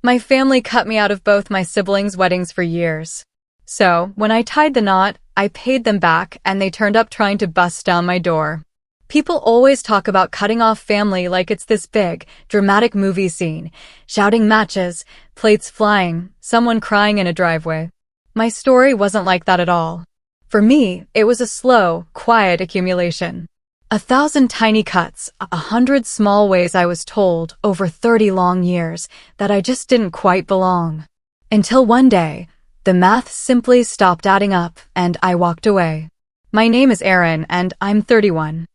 My family cut me out of both my siblings' weddings for years. So, when I tied the knot, I paid them back and they turned up trying to bust down my door. People always talk about cutting off family like it's this big, dramatic movie scene. Shouting matches, plates flying, someone crying in a driveway. My story wasn't like that at all. For me, it was a slow, quiet accumulation. 1,000 tiny cuts, 100 small ways I was told over 30 long years that I just didn't quite belong. Until one day, the math simply stopped adding up and I walked away. My name is Erin and I'm 31.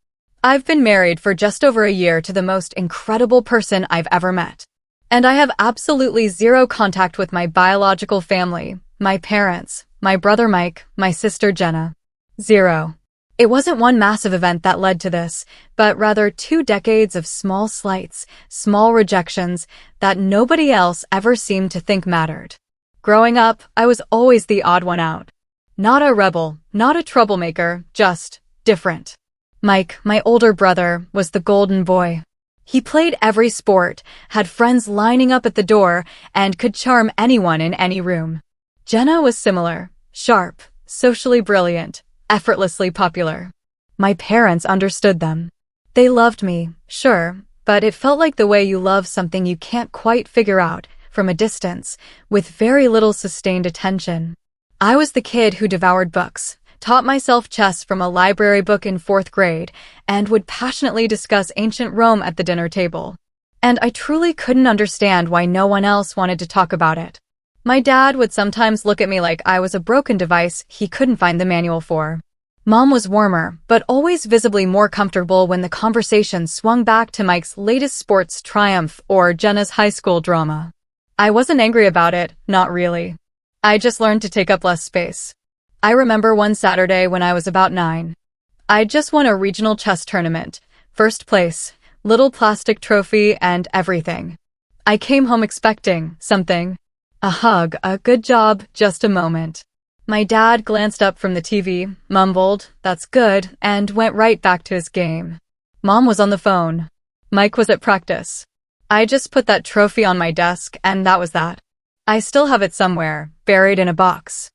I've been married for just over a year to the most incredible person I've ever met. And I have absolutely zero contact with my biological family, my parents, my brother Mike, my sister Jenna. Zero. It wasn't one massive event that led to this, but rather 2 decades of small slights, small rejections that nobody else ever seemed to think mattered. Growing up, I was always the odd one out. Not a rebel, not a troublemaker, just different. Mike, my older brother, was the golden boy. He played every sport, had friends lining up at the door, and could charm anyone in any room. Jenna was similar, sharp, socially brilliant, effortlessly popular. My parents understood them. They loved me, sure, but it felt like the way you love something you can't quite figure out, from a distance, with very little sustained attention. I was the kid who devoured books, taught myself chess from a library book in 4th grade, and would passionately discuss ancient Rome at the dinner table. And I truly couldn't understand why no one else wanted to talk about it. My dad would sometimes look at me like I was a broken device he couldn't find the manual for. Mom was warmer, but always visibly more comfortable when the conversation swung back to Mike's latest sports triumph or Jenna's high school drama. I wasn't angry about it, not really. I just learned to take up less space. I remember one Saturday when I was about 9. I just won a regional chess tournament, first place, little plastic trophy and everything. I came home expecting something. A hug, a good job, just a moment. My dad glanced up from the TV, mumbled, "That's good," and went right back to his game. Mom was on the phone. Mike was at practice. I just put that trophy on my desk and that was that. I still have it somewhere, buried in a box.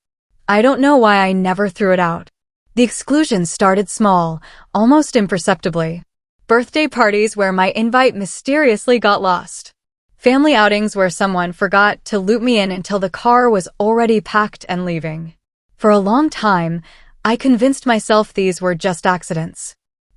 I don't know why I never threw it out. The exclusions started small, almost imperceptibly. Birthday parties where my invite mysteriously got lost. Family outings where someone forgot to loop me in until the car was already packed and leaving. For a long time, I convinced myself these were just accidents.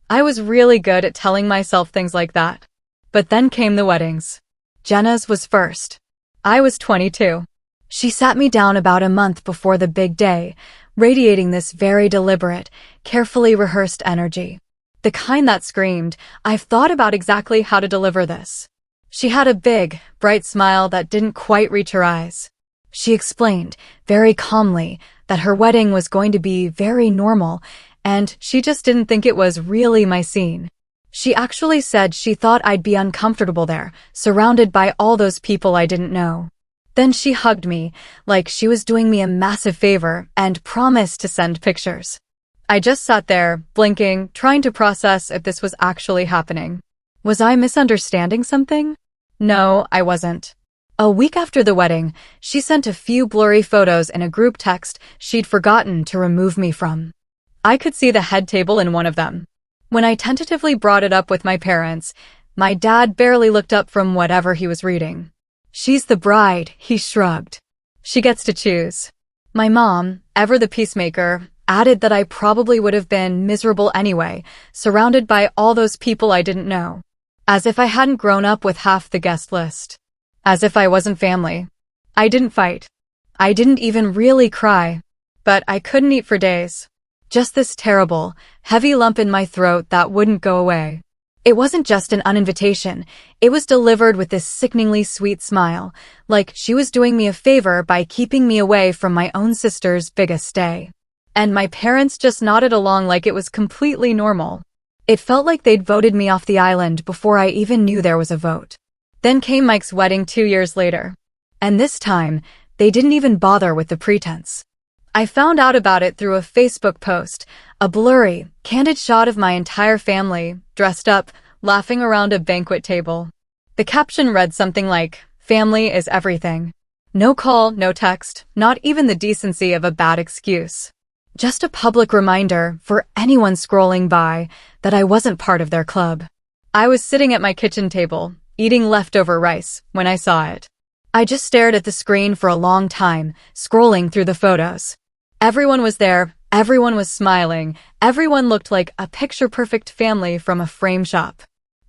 I was really good at telling myself things like that. But then came the weddings. Jenna's was first. I was 22. She sat me down about a month before the big day, radiating this very deliberate, carefully rehearsed energy. The kind that screamed, "I've thought about exactly how to deliver this." She had a big, bright smile that didn't quite reach her eyes. She explained, very calmly, that her wedding was going to be very normal, and she just didn't think it was really my scene. She actually said she thought I'd be uncomfortable there, surrounded by all those people I didn't know. Then she hugged me, like she was doing me a massive favor, and promised to send pictures. I just sat there, blinking, trying to process if this was actually happening. Was I misunderstanding something? No, I wasn't. A week after the wedding, she sent a few blurry photos in a group text she'd forgotten to remove me from. I could see the head table in one of them. When I tentatively brought it up with my parents, my dad barely looked up from whatever he was reading. "She's the bride," he shrugged. "She gets to choose." My mom, ever the peacemaker, added that I probably would have been miserable anyway, surrounded by all those people I didn't know. As if I hadn't grown up with half the guest list. As if I wasn't family. I didn't fight. I didn't even really cry. But I couldn't eat for days. Just this terrible, heavy lump in my throat that wouldn't go away. It wasn't just an uninvitation, it was delivered with this sickeningly sweet smile, like she was doing me a favor by keeping me away from my own sister's biggest day. And my parents just nodded along like it was completely normal. It felt like they'd voted me off the island before I even knew there was a vote. Then came Mike's wedding 2 years later. And this time, they didn't even bother with the pretense. I found out about it through a Facebook post, a blurry, candid shot of my entire family, dressed up, laughing around a banquet table. The caption read something like, Family is everything. No call, no text, not even the decency of a bad excuse. Just a public reminder for anyone scrolling by that I wasn't part of their club. I was sitting at my kitchen table, eating leftover rice, when I saw it. I just stared at the screen for a long time, scrolling through the photos. Everyone was there, everyone was smiling, everyone looked like a picture-perfect family from a frame shop.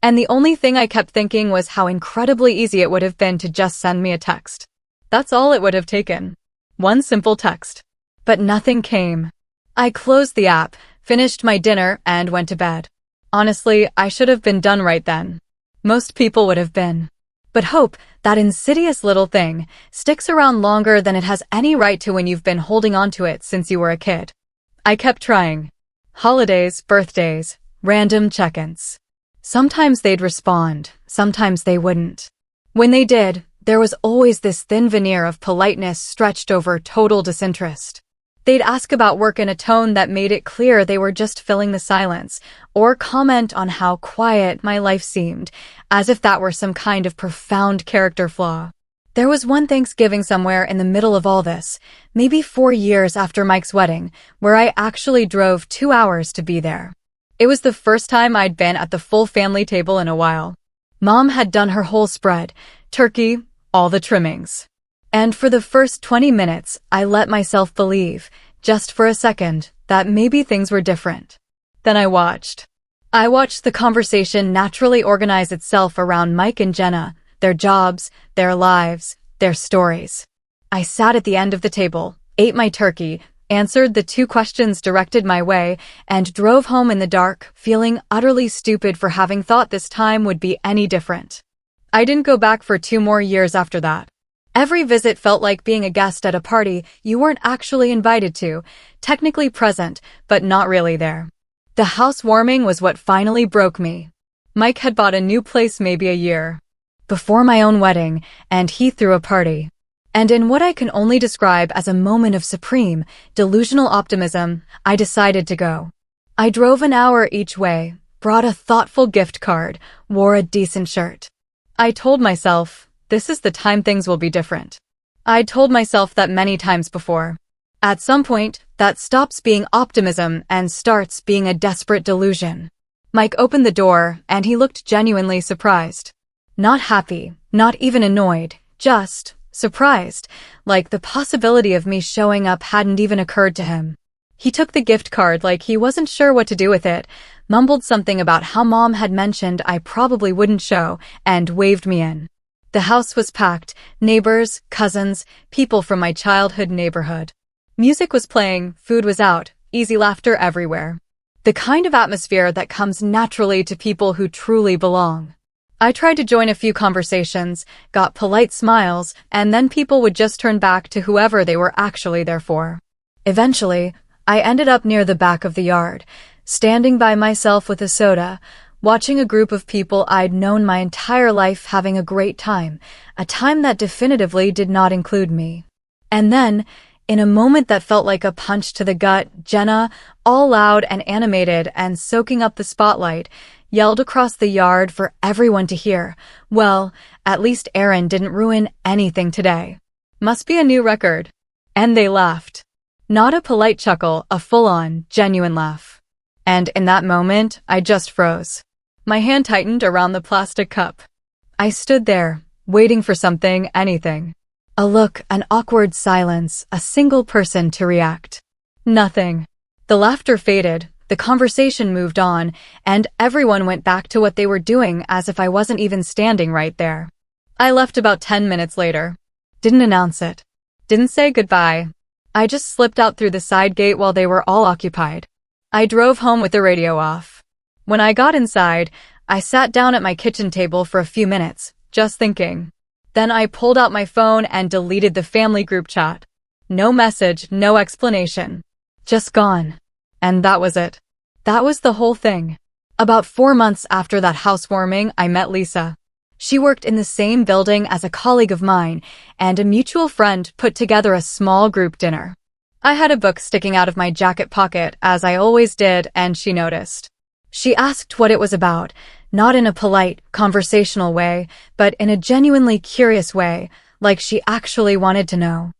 And the only thing I kept thinking was how incredibly easy it would have been to just send me a text. That's all it would have taken. One simple text. But nothing came. I closed the app, finished my dinner, and went to bed. Honestly, I should have been done right then. Most people would have been. But hope, that insidious little thing, sticks around longer than it has any right to when you've been holding on to it since you were a kid. I kept trying. Holidays, birthdays, random check-ins. Sometimes they'd respond, sometimes they wouldn't. When they did, there was always this thin veneer of politeness stretched over total disinterest. They'd ask about work in a tone that made it clear they were just filling the silence, or comment on how quiet my life seemed, as if that were some kind of profound character flaw. There was one Thanksgiving somewhere in the middle of all this, maybe 4 years after Mike's wedding, where I actually drove 2 hours to be there. It was the first time I'd been at the full family table in a while. Mom had done her whole spread, turkey, all the trimmings. And for the first 20 minutes, I let myself believe, just for a second, that maybe things were different. Then I watched. I watched the conversation naturally organize itself around Mike and Jenna, their jobs, their lives, their stories. I sat at the end of the table, ate my turkey, answered the 2 questions directed my way, and drove home in the dark, feeling utterly stupid for having thought this time would be any different. I didn't go back for 2 more years after that. Every visit felt like being a guest at a party you weren't actually invited to, technically present, but not really there. The housewarming was what finally broke me. Mike had bought a new place maybe a year before my own wedding, and he threw a party. And in what I can only describe as a moment of supreme, delusional optimism, I decided to go. I drove an hour each way, brought a thoughtful gift card, wore a decent shirt. I told myself, this is the time things will be different. I'd told myself that many times before. At some point, that stops being optimism and starts being a desperate delusion. Mike opened the door, and he looked genuinely surprised. Not happy, not even annoyed, just surprised, like the possibility of me showing up hadn't even occurred to him. He took the gift card like he wasn't sure what to do with it, mumbled something about how Mom had mentioned I probably wouldn't show, and waved me in. The house was packed, neighbors, cousins, people from my childhood neighborhood. Music was playing, food was out, easy laughter everywhere. The kind of atmosphere that comes naturally to people who truly belong. I tried to join a few conversations, got polite smiles, and then people would just turn back to whoever they were actually there for. Eventually, I ended up near the back of the yard, standing by myself with a soda, watching a group of people I'd known my entire life having a great time, a time that definitively did not include me. And then, in a moment that felt like a punch to the gut, Jenna, all loud and animated and soaking up the spotlight, yelled across the yard for everyone to hear, "Well, at least Aaron didn't ruin anything today. Must be a new record." And they laughed. Not a polite chuckle, a full-on, genuine laugh. And in that moment, I just froze. My hand tightened around the plastic cup. I stood there, waiting for something, anything. A look, an awkward silence, a single person to react. Nothing. The laughter faded, the conversation moved on, and everyone went back to what they were doing as if I wasn't even standing right there. I left about 10 minutes later. Didn't announce it. Didn't say goodbye. I just slipped out through the side gate while they were all occupied. I drove home with the radio off. When I got inside, I sat down at my kitchen table for a few minutes, just thinking. Then I pulled out my phone and deleted the family group chat. No message, no explanation. Just gone. And that was it. That was the whole thing. About 4 months after that housewarming, I met Lisa. She worked in the same building as a colleague of mine, and a mutual friend put together a small group dinner. I had a book sticking out of my jacket pocket, as I always did, and she noticed. She asked what it was about, Not in a polite, conversational way, but in a genuinely curious way, like she actually wanted to know.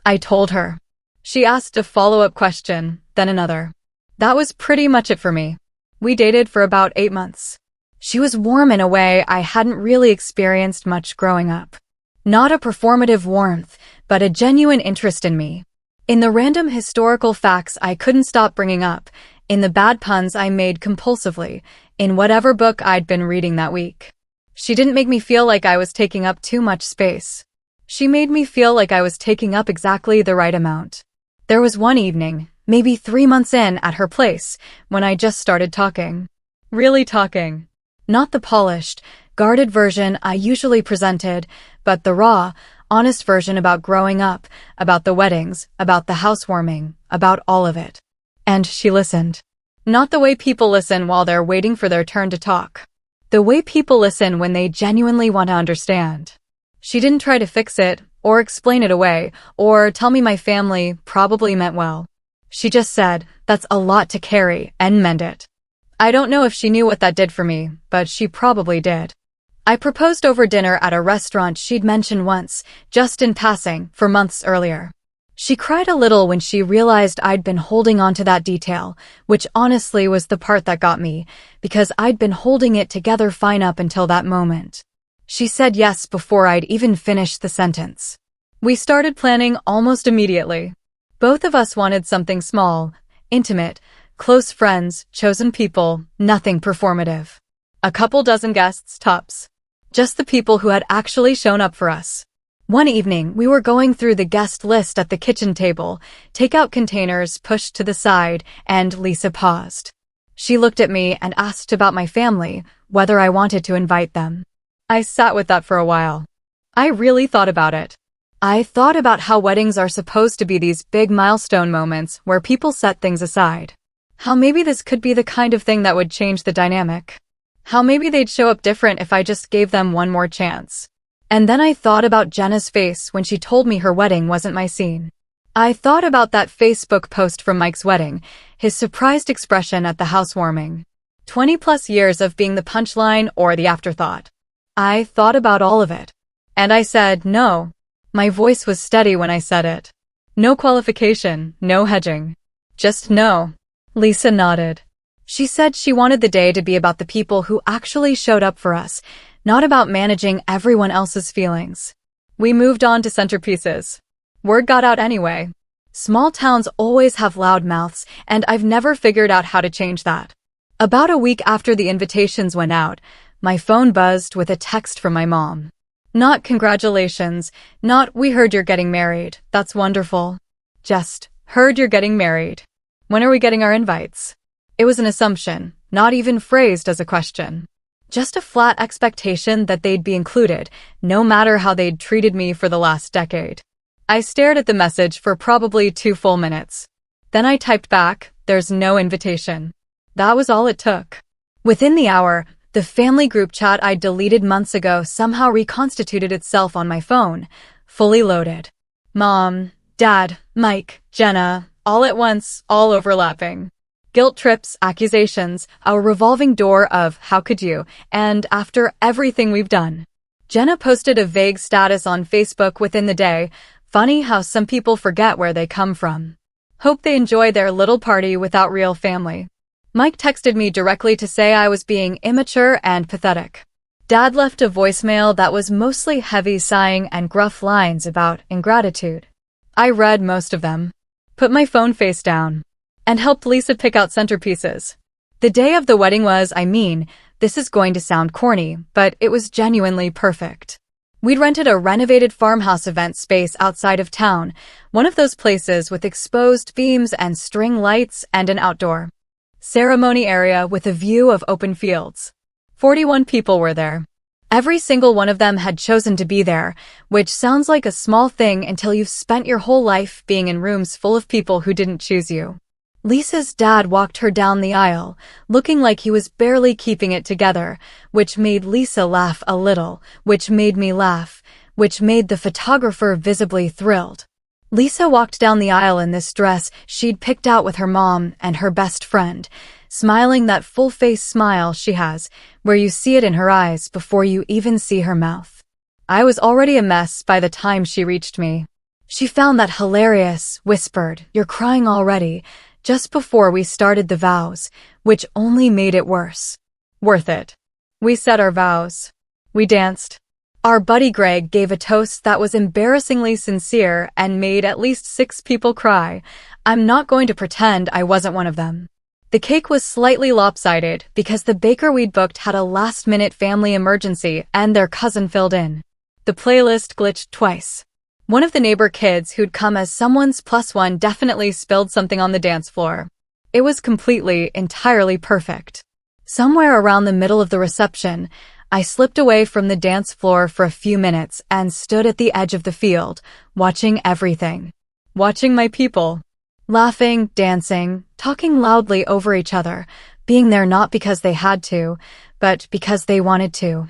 I told her. She asked a follow-up question, then another. That was pretty much it for me. We dated for about 8 months. She was warm in a way I hadn't really experienced much growing up. Not a performative warmth, but a genuine interest in me. In the random historical facts I couldn't stop bringing up, in the bad puns I made compulsively, in whatever book I'd been reading that week. She didn't make me feel like I was taking up too much space. She made me feel like I was taking up exactly the right amount. There was one evening, maybe 3 months in at her place, when I just started talking. Really talking. Not the polished, guarded version I usually presented, but the raw, honest version about growing up, about the weddings, about the housewarming, about all of it. And she listened. Not the way people listen while they're waiting for their turn to talk. The way people listen when they genuinely want to understand. She didn't try to fix it, or explain it away, or tell me my family probably meant well. She just said, "That's a lot to carry," and meant it. I don't know if she knew what that did for me, but she probably did. I proposed over dinner at a restaurant she'd mentioned once, just in passing, for months earlier. She cried a little when she realized I'd been holding on to that detail, which honestly was the part that got me, because I'd been holding it together fine up until that moment. She said yes before I'd even finished the sentence. We started planning almost immediately. Both of us wanted something small, intimate, close friends, chosen people, nothing performative. A couple dozen guests, tops. Just the people who had actually shown up for us. One evening, we were going through the guest list at the kitchen table, takeout containers pushed to the side, and Lisa paused. She looked at me and asked about my family, whether I wanted to invite them. I sat with that for a while. I really thought about it. I thought about how weddings are supposed to be these big milestone moments where people set things aside. How maybe this could be the kind of thing that would change the dynamic. How maybe they'd show up different if I just gave them one more chance. And then I thought about Jenna's face when she told me her wedding wasn't my scene. I thought about that Facebook post from Mike's wedding, his surprised expression at the housewarming. 20+ years of being the punchline or the afterthought. I thought about all of it. And I said no. My voice was steady when I said it. No qualification, no hedging. Just no. Lisa nodded. She said she wanted the day to be about the people who actually showed up for us, not about managing everyone else's feelings. We moved on to centerpieces. Word got out anyway. Small towns always have loud mouths, and I've never figured out how to change that. About a week after the invitations went out, my phone buzzed with a text from my mom. Not congratulations, not "we heard you're getting married, that's wonderful." Just, "heard you're getting married. When are we getting our invites?" It was an assumption, not even phrased as a question. Just a flat expectation that they'd be included, no matter how they'd treated me for the last decade. I stared at the message for probably 2 full minutes. Then I typed back, "There's no invitation." That was all it took. Within the hour, the family group chat I'd deleted months ago somehow reconstituted itself on my phone, fully loaded. Mom, Dad, Mike, Jenna, all at once, all overlapping. Guilt trips, accusations, a revolving door of "how could you," and "after everything we've done." Jenna posted a vague status on Facebook within the day. Funny how some people forget where they come from. Hope they enjoy their little party without real family. Mike texted me directly to say I was being immature and pathetic. Dad left a voicemail that was mostly heavy sighing and gruff lines about ingratitude. I read most of them. Put my phone face down. And helped Lisa pick out centerpieces. The day of the wedding was, this is going to sound corny, but it was genuinely perfect. We'd rented a renovated farmhouse event space outside of town, one of those places with exposed beams and string lights and an outdoor ceremony area with a view of open fields. 41 people were there. Every single one of them had chosen to be there, which sounds like a small thing until you've spent your whole life being in rooms full of people who didn't choose you. Lisa's dad walked her down the aisle, looking like he was barely keeping it together, which made Lisa laugh a little, which made me laugh, which made the photographer visibly thrilled. Lisa walked down the aisle in this dress she'd picked out with her mom and her best friend, smiling that full-face smile she has, where you see it in her eyes before you even see her mouth. I was already a mess by the time she reached me. She found that hilarious, whispered, "You're crying already," just before we started the vows, which only made it worse. Worth it. We said our vows. We danced. Our buddy Greg gave a toast that was embarrassingly sincere and made at least 6 people cry. I'm not going to pretend I wasn't one of them. The cake was slightly lopsided because the baker we'd booked had a last-minute family emergency and their cousin filled in. The playlist glitched twice. One of the neighbor kids who'd come as someone's +1 definitely spilled something on the dance floor. It was entirely perfect. Somewhere around the middle of the reception, I slipped away from the dance floor for a few minutes and stood at the edge of the field, watching everything. Watching my people. Laughing, dancing, talking loudly over each other, being there not because they had to, but because they wanted to.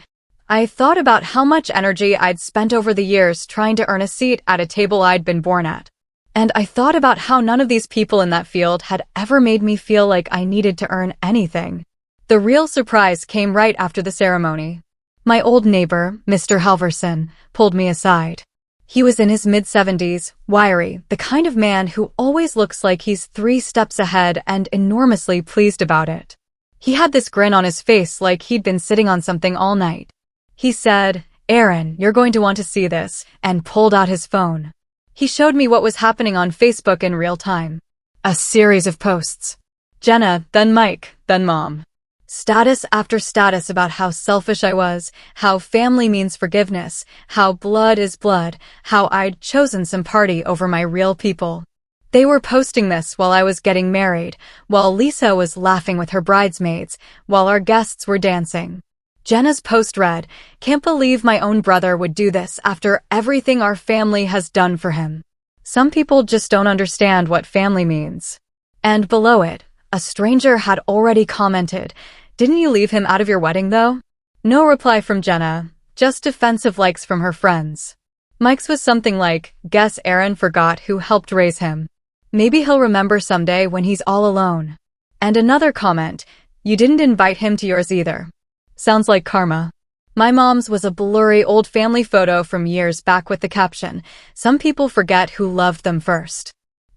I thought about how much energy I'd spent over the years trying to earn a seat at a table I'd been born at. And I thought about how none of these people in that field had ever made me feel like I needed to earn anything. The real surprise came right after the ceremony. My old neighbor, Mr. Halverson, pulled me aside. He was in his mid-70s, wiry, the kind of man who always looks like he's 3 steps ahead and enormously pleased about it. He had this grin on his face like he'd been sitting on something all night. He said, "Aaron, you're going to want to see this," and pulled out his phone. He showed me what was happening on Facebook in real time. A series of posts. Jenna, then Mike, then Mom. Status after status about how selfish I was, how family means forgiveness, how blood is blood, how I'd chosen some party over my real people. They were posting this while I was getting married, while Lisa was laughing with her bridesmaids, while our guests were dancing. Jenna's post read, "Can't believe my own brother would do this after everything our family has done for him. Some people just don't understand what family means." And below it, a stranger had already commented, "Didn't you leave him out of your wedding though?" No reply from Jenna, just defensive likes from her friends. Mike's was something like, "Guess Aaron forgot who helped raise him. Maybe he'll remember someday when he's all alone." And another comment, "You didn't invite him to yours either." Sounds like karma. My mom's was a blurry old family photo from years back with the caption, "Some people forget who loved them first."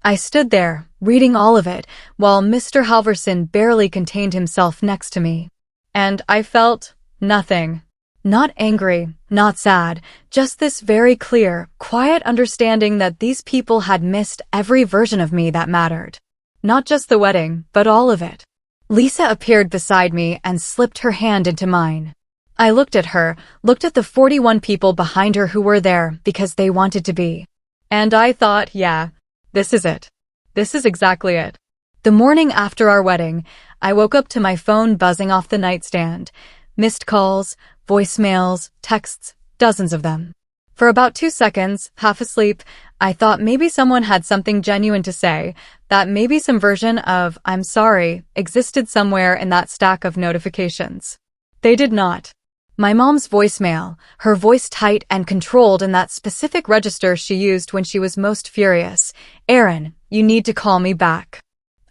I stood there, reading all of it, while Mr. Halverson barely contained himself next to me. And I felt nothing. Not angry, not sad, just this very clear, quiet understanding that these people had missed every version of me that mattered. Not just the wedding, but all of it. Lisa appeared beside me and slipped her hand into mine. I looked at her, looked at the 41 people behind her who were there because they wanted to be. And I thought, yeah, this is it. This is exactly it. The morning after our wedding, I woke up to my phone buzzing off the nightstand. Missed calls, voicemails, texts, dozens of them. For about 2 seconds, half asleep, I thought maybe someone had something genuine to say, that maybe some version of "I'm sorry" existed somewhere in that stack of notifications. They did not. My mom's voicemail, her voice tight and controlled in that specific register she used when she was most furious. "Aaron, you need to call me back.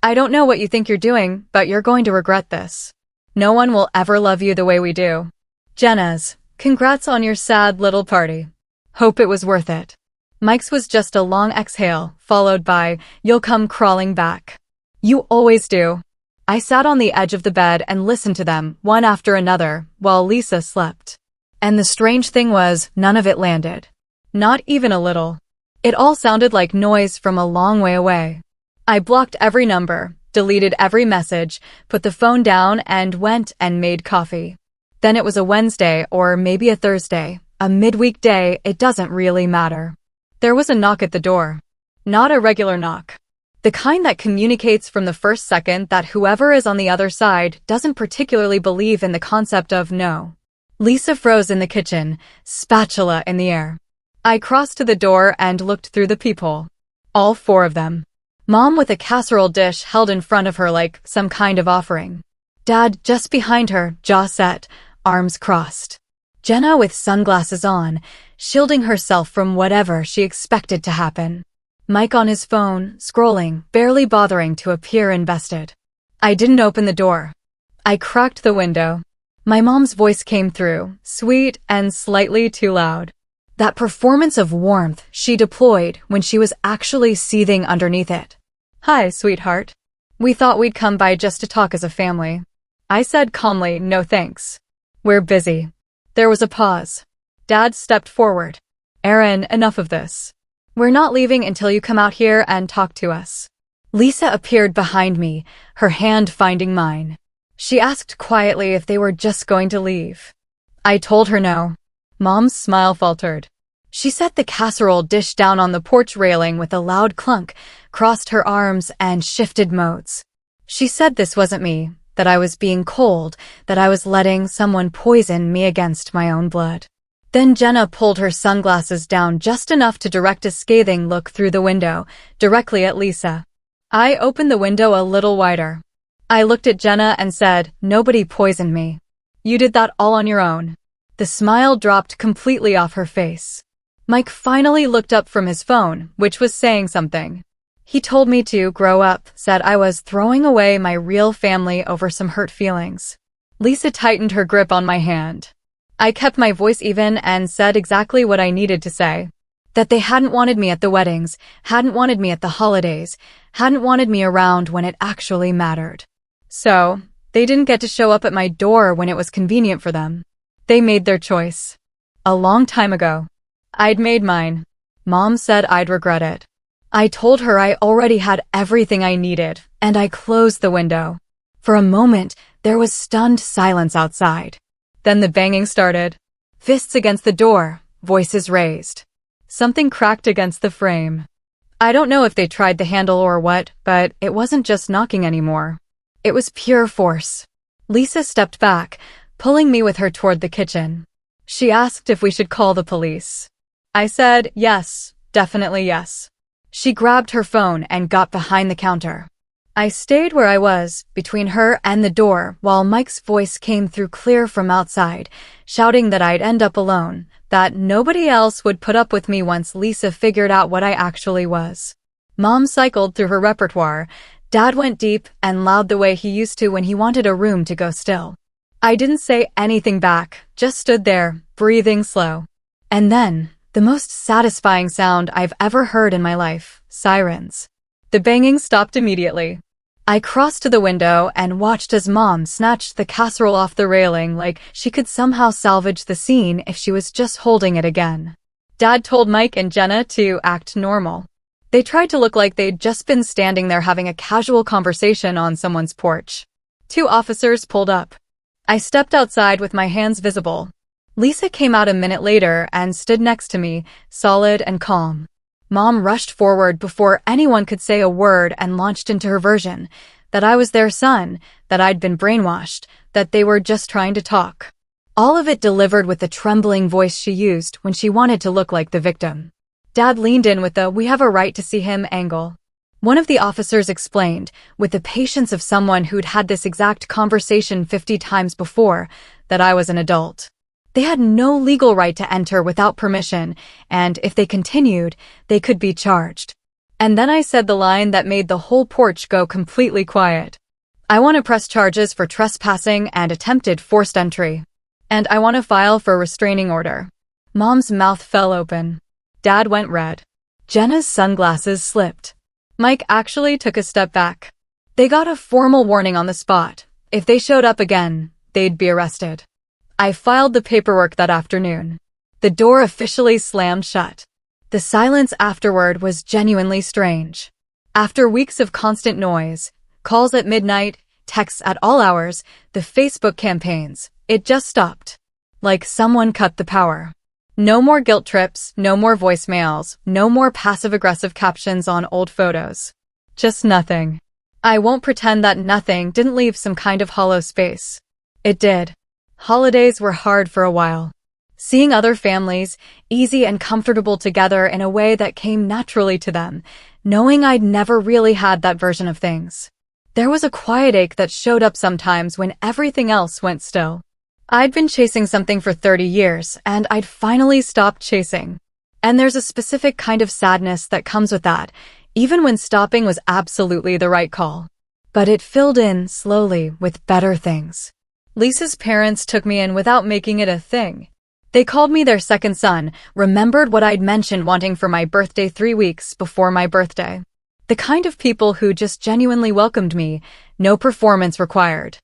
I don't know what you think you're doing, but you're going to regret this. No one will ever love you the way we do." Jenna's, "Congrats on your sad little party. Hope it was worth it." Mike's was just a long exhale, followed by, "You'll come crawling back. You always do." I sat on the edge of the bed and listened to them, one after another, while Lisa slept. And the strange thing was, none of it landed. Not even a little. It all sounded like noise from a long way away. I blocked every number, deleted every message, put the phone down and went and made coffee. Then it was a Wednesday or maybe a Thursday, a midweek day, it doesn't really matter. There was a knock at the door. Not a regular knock. The kind that communicates from the first second that whoever is on the other side doesn't particularly believe in the concept of no. Lisa froze in the kitchen, spatula in the air. I crossed to the door and looked through the peephole. All 4 of them. Mom with a casserole dish held in front of her like some kind of offering. Dad just behind her, jaw set, arms crossed. Jenna with sunglasses on, shielding herself from whatever she expected to happen. Mike on his phone, scrolling, barely bothering to appear invested. I didn't open the door. I cracked the window. My mom's voice came through, sweet and slightly too loud. That performance of warmth she deployed when she was actually seething underneath it. "Hi, sweetheart. We thought we'd come by just to talk as a family." I said calmly, "No thanks. We're busy." There was a pause. Dad stepped forward. "Erin, enough of this. We're not leaving until you come out here and talk to us." Lisa appeared behind me, her hand finding mine. She asked quietly if they were just going to leave. I told her no. Mom's smile faltered. She set the casserole dish down on the porch railing with a loud clunk, crossed her arms, and shifted modes. She said this wasn't me, that I was being cold, that I was letting someone poison me against my own blood. Then Jenna pulled her sunglasses down just enough to direct a scathing look through the window, directly at Lisa. I opened the window a little wider. I looked at Jenna and said, "Nobody poisoned me. You did that all on your own." The smile dropped completely off her face. Mike finally looked up from his phone, which was saying something. He told me to grow up, said I was throwing away my real family over some hurt feelings. Lisa tightened her grip on my hand. I kept my voice even and said exactly what I needed to say. That they hadn't wanted me at the weddings, hadn't wanted me at the holidays, hadn't wanted me around when it actually mattered. So, they didn't get to show up at my door when it was convenient for them. They made their choice. A long time ago. I'd made mine. Mom said I'd regret it. I told her I already had everything I needed, and I closed the window. For a moment, there was stunned silence outside. Then the banging started. Fists against the door, voices raised. Something cracked against the frame. I don't know if they tried the handle or what, but it wasn't just knocking anymore. It was pure force. Lisa stepped back, pulling me with her toward the kitchen. She asked if we should call the police. I said, yes, definitely yes. She grabbed her phone and got behind the counter. I stayed where I was, between her and the door, while Mike's voice came through clear from outside, shouting that I'd end up alone, that nobody else would put up with me once Lisa figured out what I actually was. Mom cycled through her repertoire. Dad went deep and loud the way he used to when he wanted a room to go still. I didn't say anything back, just stood there, breathing slow. And then, the most satisfying sound I've ever heard in my life, sirens. The banging stopped immediately. I crossed to the window and watched as Mom snatched the casserole off the railing like she could somehow salvage the scene if she was just holding it again. Dad told Mike and Jenna to act normal. They tried to look like they'd just been standing there having a casual conversation on someone's porch. 2 officers pulled up. I stepped outside with my hands visible. Lisa came out a minute later and stood next to me, solid and calm. Mom rushed forward before anyone could say a word and launched into her version, that I was their son, that I'd been brainwashed, that they were just trying to talk. All of it delivered with the trembling voice she used when she wanted to look like the victim. Dad leaned in with the "we have a right to see him" angle. One of the officers explained, with the patience of someone who'd had this exact conversation 50 times before, that I was an adult. They had no legal right to enter without permission, and if they continued, they could be charged. And then I said the line that made the whole porch go completely quiet. I want to press charges for trespassing and attempted forced entry. And I want to file for a restraining order. Mom's mouth fell open. Dad went red. Jenna's sunglasses slipped. Mike actually took a step back. They got a formal warning on the spot. If they showed up again, they'd be arrested. I filed the paperwork that afternoon. The door officially slammed shut. The silence afterward was genuinely strange. After weeks of constant noise, calls at midnight, texts at all hours, the Facebook campaigns, it just stopped. Like someone cut the power. No more guilt trips, no more voicemails, no more passive-aggressive captions on old photos. Just nothing. I won't pretend that nothing didn't leave some kind of hollow space. It did. Holidays were hard for a while. Seeing other families, easy and comfortable together in a way that came naturally to them, knowing I'd never really had that version of things. There was a quiet ache that showed up sometimes when everything else went still. I'd been chasing something for 30 years, and I'd finally stopped chasing. And there's a specific kind of sadness that comes with that, even when stopping was absolutely the right call. but it filled in, slowly, with better things. Lisa's parents took me in without making it a thing. They called me their second son, remembered what I'd mentioned wanting for my birthday 3 weeks before my birthday. The kind of people who just genuinely welcomed me, no performance required.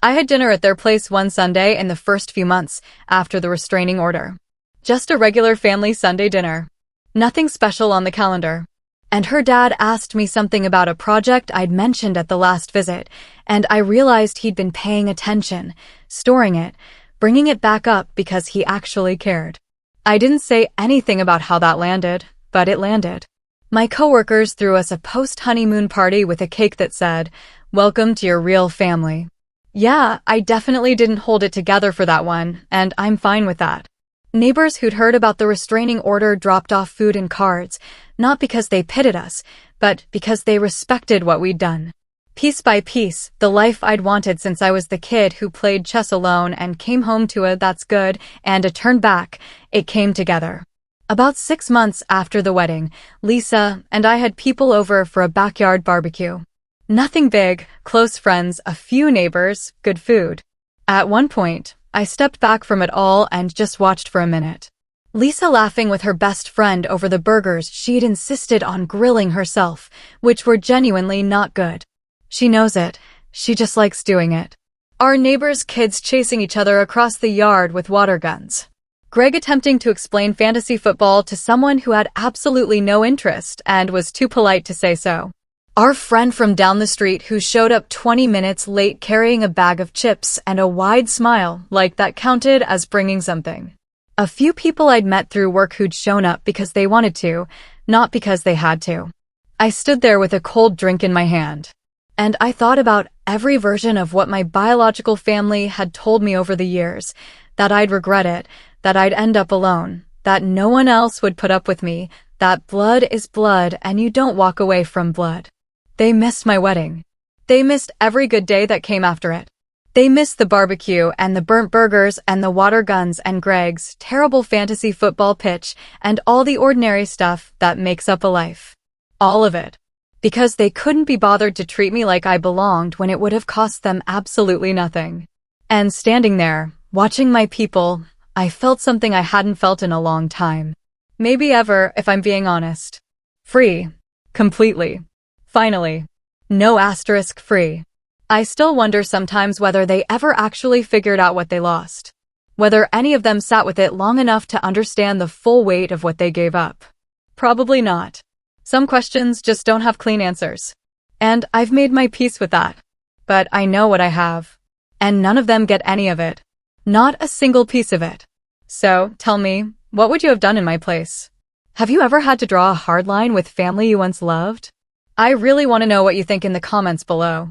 I had dinner at their place one Sunday in the first few months after the restraining order. Just a regular family Sunday dinner. Nothing special on the calendar. And her dad asked me something about a project I'd mentioned at the last visit, and I realized he'd been paying attention, storing it, bringing it back up because he actually cared. I didn't say anything about how that landed, but it landed. My coworkers threw us a post-honeymoon party with a cake that said, "Welcome to your real family." Yeah, I definitely didn't hold it together for that one, and I'm fine with that. Neighbors who'd heard about the restraining order dropped off food and cards, not because they pitied us, but because they respected what we'd done. Piece by piece, the life I'd wanted since I was the kid who played chess alone and came home to a "that's good" and a "turn back," it came together. About 6 months after the wedding, Lisa and I had people over for a backyard barbecue. Nothing big, close friends, a few neighbors, good food. At one point, I stepped back from it all and just watched for a minute. Lisa laughing with her best friend over the burgers she'd insisted on grilling herself, which were genuinely not good. She knows it. She just likes doing it. Our neighbors' kids chasing each other across the yard with water guns. Greg attempting to explain fantasy football to someone who had absolutely no interest and was too polite to say so. Our friend from down the street who showed up 20 minutes late carrying a bag of chips and a wide smile, like that counted as bringing something. A few people I'd met through work who'd shown up because they wanted to, not because they had to. I stood there with a cold drink in my hand. And I thought about every version of what my biological family had told me over the years, that I'd regret it, that I'd end up alone, that no one else would put up with me, that blood is blood and you don't walk away from blood. They missed my wedding. They missed every good day that came after it. They missed the barbecue and the burnt burgers and the water guns and Greg's terrible fantasy football pitch and all the ordinary stuff that makes up a life. All of it. Because they couldn't be bothered to treat me like I belonged when it would have cost them absolutely nothing. And standing there, watching my people, I felt something I hadn't felt in a long time. Maybe ever, if I'm being honest. Free. Completely. Finally. No asterisk free. I still wonder sometimes whether they ever actually figured out what they lost. Whether any of them sat with it long enough to understand the full weight of what they gave up. Probably not. Some questions just don't have clean answers. And I've made my peace with that. But I know what I have. And none of them get any of it. Not a single piece of it. So, tell me, what would you have done in my place? Have you ever had to draw a hard line with family you once loved? I really want to know what you think in the comments below.